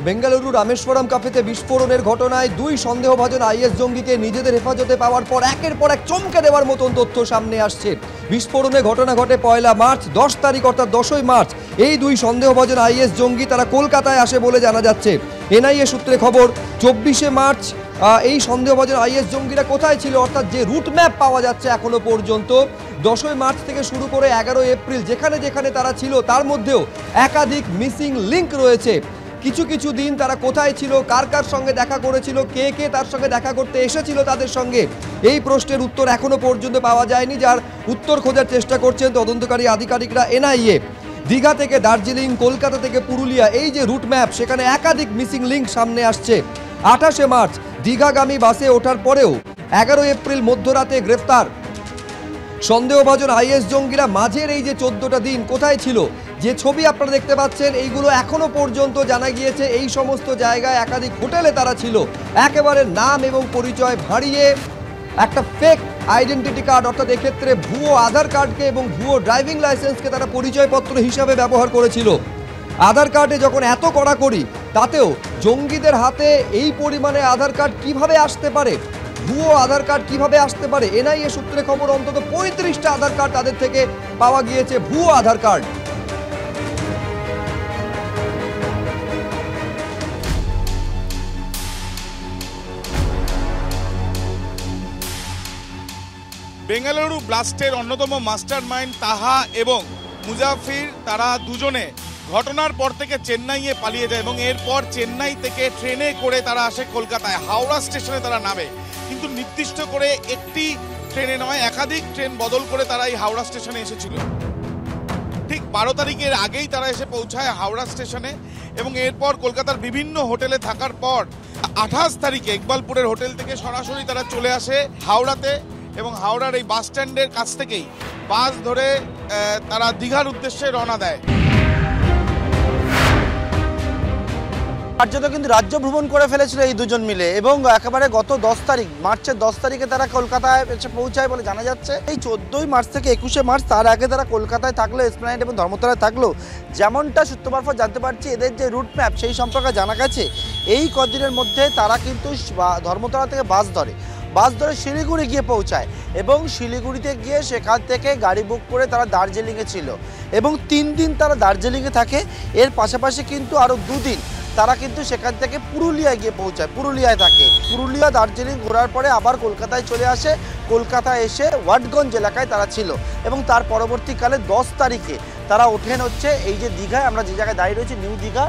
বেঙ্গালুরু রামেশ্বরম ক্যাফেতে বিস্ফোরণের ঘটনায় দুই সন্দেহভাজন আইএস জঙ্গিকে নিজেদের হেফাজতে পাওয়ার পর একের পর এক চমকে দেওয়ার মতন তথ্য সামনে আসছে। বিস্ফোরণের ঘটনা ঘটে 1 মার্চ, 10 তারিখ অর্থাৎ 10ই মার্চ এই দুই সন্দেহভাজন আইএস জঙ্গি তারা কলকাতায় আসে বলে জানা যাচ্ছে। এনআইএ সূত্রে খবর 24শে মার্চ এই সন্দেহভাজন আইএস জঙ্গিরা কোথায় ছিল, অর্থাৎ যে রুট ম্যাপ পাওয়া যাচ্ছে এখনো পর্যন্ত 10ই মার্চ থেকে শুরু করে 11 এপ্রিল যেখানে যেখানে তারা ছিল তার মধ্যেও একাধিক মিসিং লিঙ্ক রয়েছে। কিছু কিছু দিন তারা কোথায় ছিল, কার কার সঙ্গে দেখা করেছিল, কে কে তার সঙ্গে দেখা করতে এসেছিল তাদের সঙ্গে, এই প্রশ্নের উত্তর এখনো পর্যন্ত পাওয়া যায়নি, যার উত্তর খোঁজার চেষ্টা করছেন তদন্তকারী আধিকারিকরা এনআইএ। দীঘা থেকে দার্জিলিং, কলকাতা থেকে পুরুলিয়া এই যে রুট ম্যাপ সেখানে একাধিক মিসিং লিঙ্ক সামনে আসছে। 28শে মার্চ দীঘাগামী বাসে ওঠার পরেও 11 এপ্রিল মধ্যরাতে গ্রেফতার সন্দেহভাজন আইএস জঙ্গিরা। মাঝের এই যে 14টা দিন কোথায় ছিল, যে ছবি আপনারা দেখতে পাচ্ছেন এইগুলো এখনো পর্যন্ত জানা গিয়েছে এই সমস্ত জায়গায় একাধিক হোটেলে তারা ছিল। একেবারে নাম এবং পরিচয় ভাঁড়িয়ে একটা ফেক আইডেন্টিটি কার্ড, অর্থাৎ এক্ষেত্রে ভুয়ো আধার কার্ডকে এবং ভুয়ো ড্রাইভিং লাইসেন্সকে তারা পরিচয়পত্র হিসাবে ব্যবহার করেছিল। আধার কার্ডে যখন এত কড়াকড়ি, তাতেও জঙ্গিদের হাতে এই পরিমাণে আধার কার্ড কিভাবে আসতে পারে, ভুয়ো আধার কার্ড কিভাবে আসতে পারে? এনআইএ সূত্রে খবর অন্তত 35টা আধার কার্ড তাদের থেকে পাওয়া গিয়েছে, ভুয়ো আধার কার্ড। বেঙ্গালুরু ব্লাস্টের অন্যতম মাস্টার মাইন্ড তাহা এবং মুজাফির, তারা দুজনে ঘটনার পর থেকে চেন্নাইয়ে পালিয়ে যায় এবং এরপর চেন্নাই থেকে ট্রেনে করে তারা আসে কলকাতায়। হাওড়া স্টেশনে তারা নামে, কিন্তু নির্দিষ্ট করে একটি ট্রেনে নয়, একাধিক ট্রেন বদল করে তারা এই হাওড়া স্টেশনে এসেছিল। ঠিক 12 তারিখের আগেই তারা এসে পৌঁছায় হাওড়া স্টেশনে এবং এরপর কলকাতার বিভিন্ন হোটেলে থাকার পর 28 তারিখে ইকবালপুরের হোটেল থেকে সরাসরি তারা চলে আসে হাওড়াতে এবং হাওড়ার এই বাস স্ট্যান্ডের কাছ থেকেই বাস ধরে তারা দীঘার উদ্দেশ্যে রওনা দেয়। কার্যত কিন্তু রাজ্য ভ্রমণ করে ফেলেছিল এই দুজন মিলে এবং একেবারে গত 10 তারিখ, মার্চের 10 তারিখে তারা কলকাতায় এসে পৌঁছায় বলে জানা যাচ্ছে। এই 14ই মার্চ থেকে 21শে মার্চ তার আগে তারা কলকাতায় থাকলো, এসপ্ল্যানেড এবং ধর্মতলায় থাকলো। যেমনটা সূত্র মারফত জানতে পারছি, এদের যে রুট ম্যাপ সেই সম্পর্কে জানা গেছে এই কদিনের মধ্যে তারা কিন্তু ধর্মতলা থেকে বাস ধরে শিলিগুড়ি গিয়ে পৌঁছায় এবং শিলিগুড়িতে গিয়ে সেখান থেকে গাড়ি বুক করে তারা দার্জিলিংয়ে ছিল এবং 3 দিন তারা দার্জিলিংয়ে থাকে। এর পাশাপাশি কিন্তু আরও 2 দিন তারা কিন্তু সেখান থেকে পুরুলিয়ায় গিয়ে পৌঁছায়, পুরুলিয়ায় থাকে। পুরুলিয়া দার্জিলিং ঘোরার পরে আবার কলকাতায় চলে আসে, কলকাতায় এসে ওয়াটগঞ্জ এলাকায় তারা ছিল এবং তার পরবর্তীকালে 10 তারিখে তারা ওঠেন হচ্ছে এই যে দীঘায়, আমরা যে জায়গায় দাঁড়িয়ে রয়েছি new Digha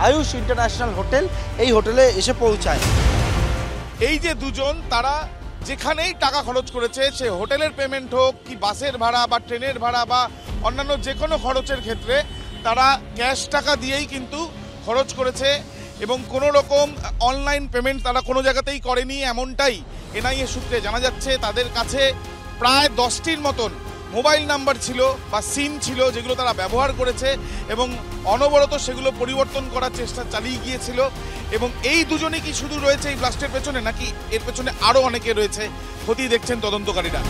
Ayush international hotel, এই হোটেলে এসে পৌঁছায়। এই যে দুজন তারা যেখানেই টাকা খরচ করেছে, সে হোটেলের পেমেন্ট হোক কি বাসের ভাড়া বা ট্রেনের ভাড়া বা অন্যান্য যে কোনো খরচের ক্ষেত্রে তারা ক্যাশ টাকা দিয়েই কিন্তু খরচ করেছে এবং কোনো রকম অনলাইন পেমেন্ট তারা কোনো জায়গাতেই করেনি, এমনটাই এনআইএ সূত্রে জানা যাচ্ছে। তাদের কাছে প্রায় 10টির মতন মোবাইল নাম্বার ছিল বা সিম ছিল যেগুলো তারা ব্যবহার করেছে এবং অনবরত সেগুলো পরিবর্তন করার চেষ্টা চালিয়ে গিয়েছিল। এবং এই দুজনেই কি শুধু রয়েছে এই ব্লাস্টের পেছনে, নাকি এর পেছনে আরও অনেকে রয়েছে, খতিয়ে দেখছেন তদন্তকারীরা।